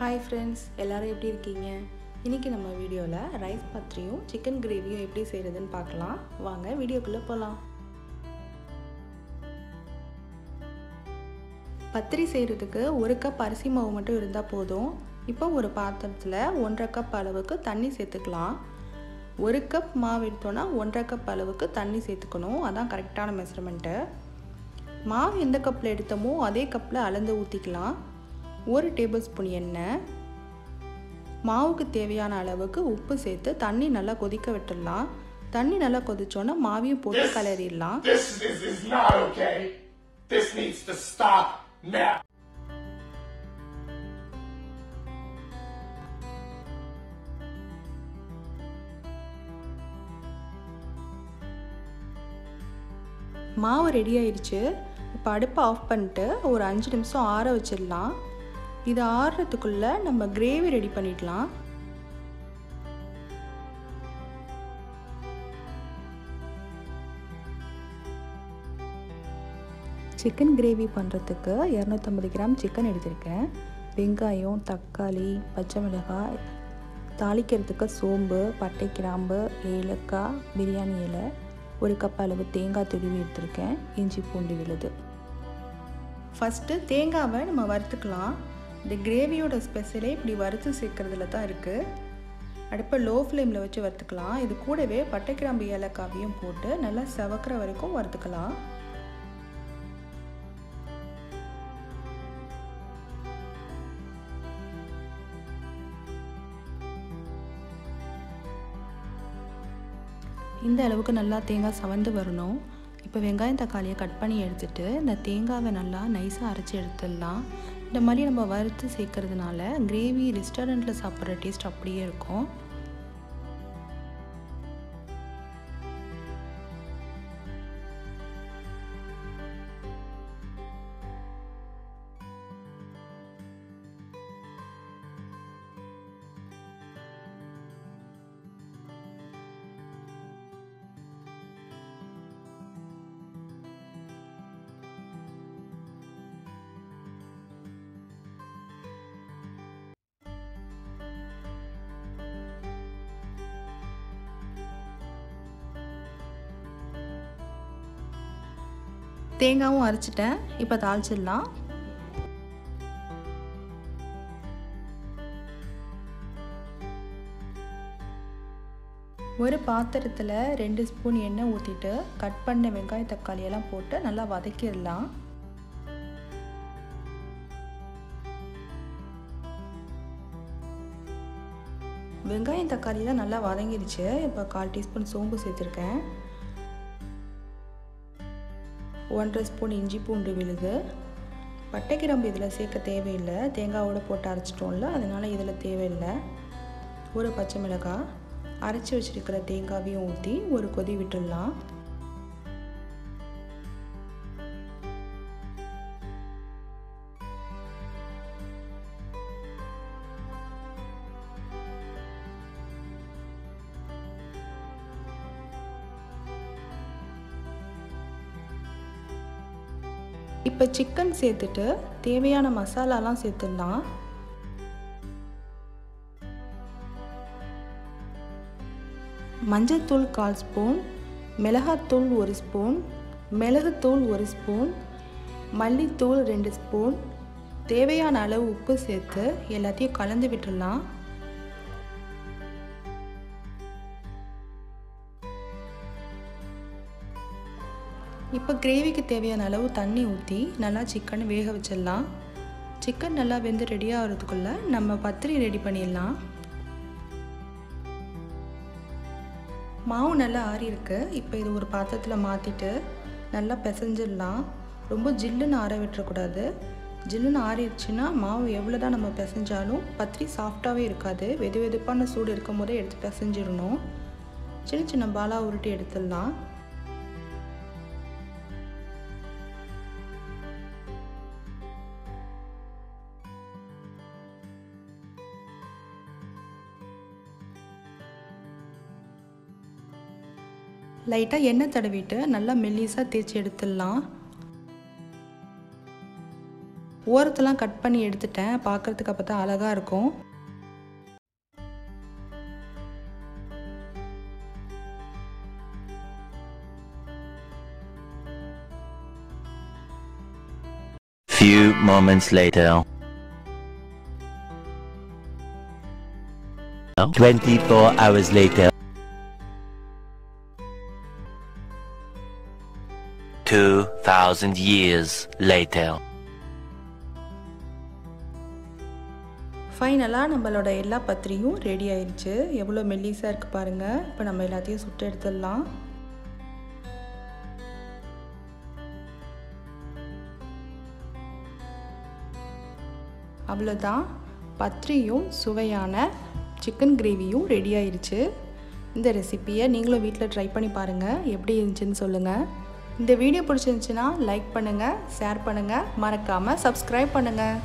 Hi friends, எல்லாரும் எப்படி இருக்கீங்க? இன்னைக்கு நம்ம வீடியோல ரைஸ் பத்ரியும் சிக்கன் கிரேவியும் எப்படி செய்யறதுன்னு பார்க்கலாம். வாங்க வீடியோக்குள்ள போலாம். பத்ரி செய்யறதுக்கு 1 கப் அரிசி மாவு மட்டும் இருந்தா போதும். இப்போ ஒரு பாத்திரத்துல 1.5 கப் அளவுக்கு தண்ணி சேர்த்துக்கலாம். 1 கப் மாவு எடுத்தோம்னா 1.5 கப் அளவுக்கு தண்ணி சேர்த்துக்கணும். அதான் கரெக்டான மெஷர்மென்ட். மாவு எந்த கப்ல எடுத்தோமோ அதே கப்ல அளந்து ஊத்திக்கலாம். 1 டேபிள்ஸ்பூன் எண்ணெய், மாவுக்கு தேவையான அளவுக்கு உப்பு சேர்த்து தண்ணி நல்லா கொதிக்க விட்டுடலாம். தண்ணி நல்லா கொதிச்சோன்னா மாவையும் போட்டு கலரிடலாம். மாவு ரெடி ஆயிடுச்சு. இப்போ அடுப்பை ஆஃப் பண்ணிட்டு ஒரு 5 நிமிஷம் ஆற வச்சிடலாம். இது ஆறுறதுக்குள்ள நம்ம கிரேவி ரெடி பண்ணிடலாம். சிக்கன் கிரேவி பண்ணுறதுக்கு 250 கிராம் சிக்கன் எடுத்திருக்கேன். வெங்காயம், தக்காளி, பச்சை மிளகாய், தாளிக்கிறதுக்கு சோம்பு, பட்டை, கிராம்பு, ஏலக்காய், பிரியாணி இலை, 1 கப் அளவு தேங்காய் துருவி எடுத்திருக்கேன். இஞ்சி பூண்டு விழுது. ஃபஸ்ட்டு தேங்காவை நம்ம வறுத்துக்கலாம். இந்த கிரேவியோட ஸ்பெஷலே இப்படி வறுத்து சேர்க்கறதுல தான் இருக்குது. அடுப்பை லோ ஃப்ளேமில் வச்சு வறுத்துக்கலாம். இது கூடவே பட்டை, கிராம்பு, ஏலக்காவையும் போட்டு நல்லா செவக்கிற வரைக்கும் வறுத்துக்கலாம். இந்த அளவுக்கு நல்லா தேங்காய் சவந்து வரணும். இப்போ வெங்காயம், தக்காளியை கட் பண்ணி எடுத்துகிட்டு இந்த தேங்காவை நல்லா நைஸாக அரைச்சி எடுத்துடலாம். இந்த மாதிரி நம்ம வறுத்து சேர்க்கறதுனால கிரேவி ரெஸ்டாரண்ட்டில் சாப்பிட்ற டேஸ்ட் அப்படியே இருக்கும். தேங்காவும் அரைச்சிட்டேன். இப்போ தாளிச்சிடலாம். ஒரு பாத்திரத்தில் 2 ஸ்பூன் எண்ணெய் ஊற்றிட்டு கட் பண்ண வெங்காய, தக்காளியெல்லாம் போட்டு நல்லா வதக்கிடலாம். வெங்காயம், தக்காளியெல்லாம் நல்லா வதங்கிடுச்சு. இப்போ 1/4 டீஸ்பூன் சோம்பு சேர்த்துருக்கேன். 1.5 ஸ்பூன் இஞ்சி பூண்டு விழுது. பட்டை, கிராம்பு இதில் சேர்க்க தேவையில்லை. தேங்காவோடு போட்டு அரைச்சிட்டோம்ல, அதனால் இதில் தேவையில்லை. ஒரு பச்சை மிளகாய், அரைச்சி வச்சுருக்கிற தேங்காவையும் ஊற்றி ஒரு கொதி விட்டுடலாம். இப்போ சிக்கன் சேர்த்துட்டு தேவையான மசாலாலாம் சேர்த்துடலாம். மஞ்சள்தூள் 1/4 ஸ்பூன், மிளகாத்தூள் 1 ஸ்பூன், மிளகுத்தூள் 1 ஸ்பூன், மல்லித்தூள் 2 ஸ்பூன், தேவையான அளவு உப்பு சேர்த்து எல்லாத்தையும் கலந்து விட்டுடலாம். இப்போ கிரேவிக்கு தேவையான அளவு தண்ணி ஊற்றி நல்லா சிக்கன் வேக வச்சிடலாம். சிக்கன் நல்லா வெந்து ரெடி ஆகிறதுக்குள்ளே நம்ம பத்திரி ரெடி பண்ணிடலாம். மாவு நல்லா ஆறி இருக்கு. இப்போ இது ஒரு பாத்திரத்தில் மாற்றிட்டு நல்லா பிசைஞ்சிடலாம். ரொம்ப ஜில்லுன்னு ஆற விட்டுறக்கூடாது. ஜில்லுன்னு ஆறிடுச்சுன்னா மாவு எவ்வளோ தான் நம்ம பிசைஞ்சாலும் பத்திரி சாஃப்டாகவே இருக்காது. வெது வெதுப்பான சூடு இருக்கும் போதே எடுத்து பிசைஞ்சிடணும். சின்ன சின்ன பாலாக உருட்டி எடுத்துடலாம். லைட்டாக எண்ணெய் தடவிட்டு நல்லா மெல்லிசாக தேய்ச்சி எடுத்துடலாம். ஓரத்தெல்லாம் கட் பண்ணி எடுத்துட்டேன். பார்க்குறதுக்கு அப்போ தான் அழகாக இருக்கும். Few moments later. 24 hours later. 2000 years later. ஃபைனலாக நம்மளோட எல்லா பத்திரியும் ரெடி ஆயிடுச்சு. எவ்வளோ மெல்லிஸாக இருக்குது பாருங்கள். இப்போ நம்ம எல்லாத்தையும் சுட்டு எடுத்துடலாம். அவ்வளோதான், பத்திரியும் சுவையான சிக்கன் கிரேவியும் ரெடி ஆயிடுச்சு. இந்த ரெசிப்பியை நீங்களும் வீட்டில் ட்ரை பண்ணி பாருங்கள், எப்படி இருந்துச்சுன்னு சொல்லுங்கள். இந்த வீடியோ பிடிச்சிருந்துச்சுன்னா லைக் பண்ணுங்கள், ஷேர் பண்ணுங்கள், மறக்காமல் சப்ஸ்கிரைப் பண்ணுங்கள்.